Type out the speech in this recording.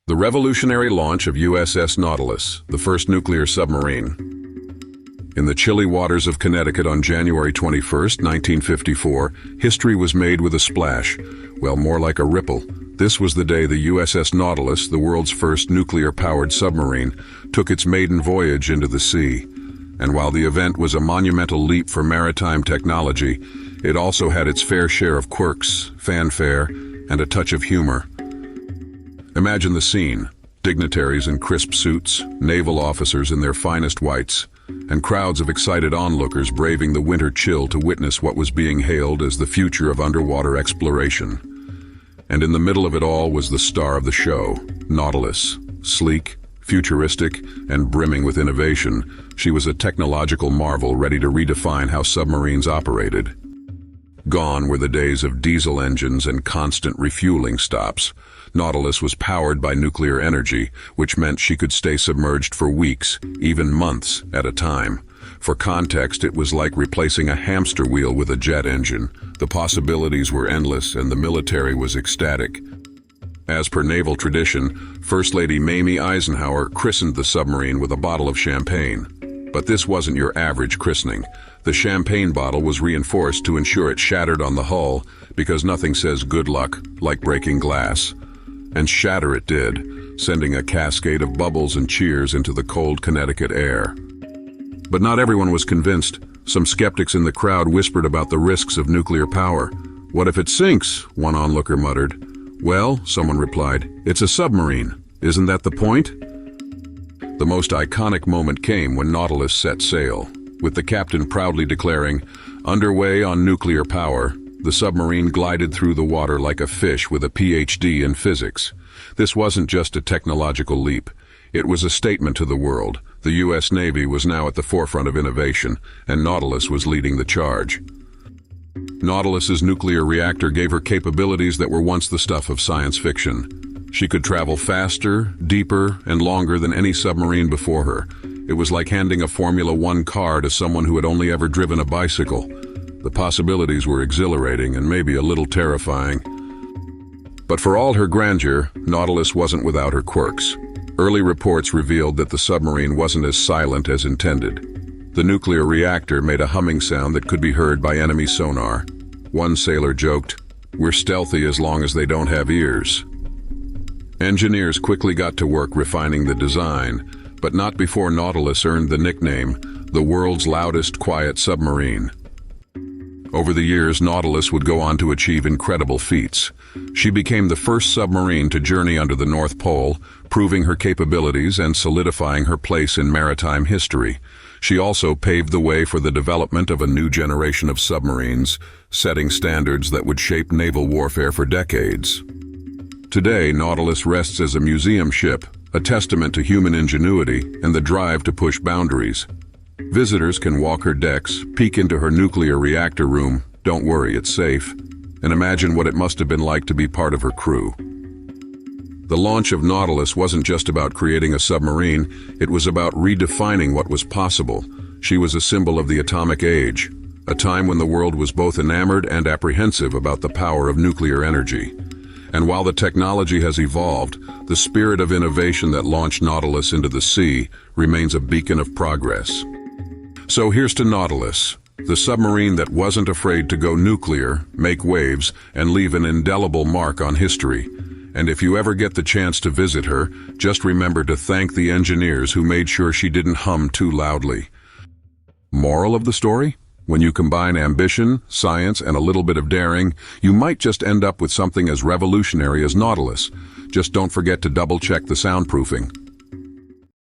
The revolutionary launch of USS Nautilus, the first nuclear submarine. In the chilly waters of Connecticut on January 21, 1954, history was made with a splash. Well, more like a ripple. This was the day the USS Nautilus, the world's first nuclear-powered submarine, took its maiden voyage into the sea. And while the event was a monumental leap for maritime technology, it also had its fair share of quirks, fanfare, and a touch of humor. Imagine the scene: dignitaries in crisp suits, naval officers in their finest whites, and crowds of excited onlookers braving the winter chill to witness what was being hailed as the future of underwater exploration. And in the middle of it all was the star of the show, Nautilus. Sleek, futuristic, and brimming with innovation, she was a technological marvel ready to redefine how submarines operated. Gone were the days of diesel engines and constant refueling stops. Nautilus was powered by nuclear energy, which meant she could stay submerged for weeks, even months, at a time. For context, it was like replacing a hamster wheel with a jet engine. The possibilities were endless, and the military was ecstatic. As per naval tradition, First Lady Mamie Eisenhower christened the submarine with a bottle of champagne. But this wasn't your average christening. The champagne bottle was reinforced to ensure it shattered on the hull, because nothing says good luck like breaking glass. And shatter it did, sending a cascade of bubbles and cheers into the cold Connecticut air. But not everyone was convinced. Some skeptics in the crowd whispered about the risks of nuclear power. "What if it sinks?" one onlooker muttered. "Well," someone replied, "it's a submarine. Isn't that the point?" The most iconic moment came when Nautilus set sail, with the captain proudly declaring, "Underway on nuclear power." The submarine glided through the water like a fish with a PhD in physics. This wasn't just a technological leap. It was a statement to the world. The U.S. Navy was now at the forefront of innovation, and Nautilus was leading the charge. Nautilus's nuclear reactor gave her capabilities that were once the stuff of science fiction. She could travel faster, deeper, and longer than any submarine before her. It was like handing a Formula One car to someone who had only ever driven a bicycle. The possibilities were exhilarating and maybe a little terrifying. But for all her grandeur, Nautilus wasn't without her quirks. Early reports revealed that the submarine wasn't as silent as intended. The nuclear reactor made a humming sound that could be heard by enemy sonar. One sailor joked, "We're stealthy as long as they don't have ears." Engineers quickly got to work refining the design, but not before Nautilus earned the nickname, the world's loudest quiet submarine. Over the years, Nautilus would go on to achieve incredible feats. She became the first submarine to journey under the North Pole, proving her capabilities and solidifying her place in maritime history. She also paved the way for the development of a new generation of submarines, setting standards that would shape naval warfare for decades. Today, Nautilus rests as a museum ship, a testament to human ingenuity and the drive to push boundaries. Visitors can walk her decks, peek into her nuclear reactor room, don't worry, it's safe, and imagine what it must have been like to be part of her crew. The launch of Nautilus wasn't just about creating a submarine, it was about redefining what was possible. She was a symbol of the atomic age, a time when the world was both enamored and apprehensive about the power of nuclear energy. And while the technology has evolved, the spirit of innovation that launched Nautilus into the sea remains a beacon of progress. So here's to Nautilus, the submarine that wasn't afraid to go nuclear, make waves, and leave an indelible mark on history. And if you ever get the chance to visit her, just remember to thank the engineers who made sure she didn't hum too loudly. Moral of the story? When you combine ambition, science, and a little bit of daring, you might just end up with something as revolutionary as Nautilus. Just don't forget to double-check the soundproofing.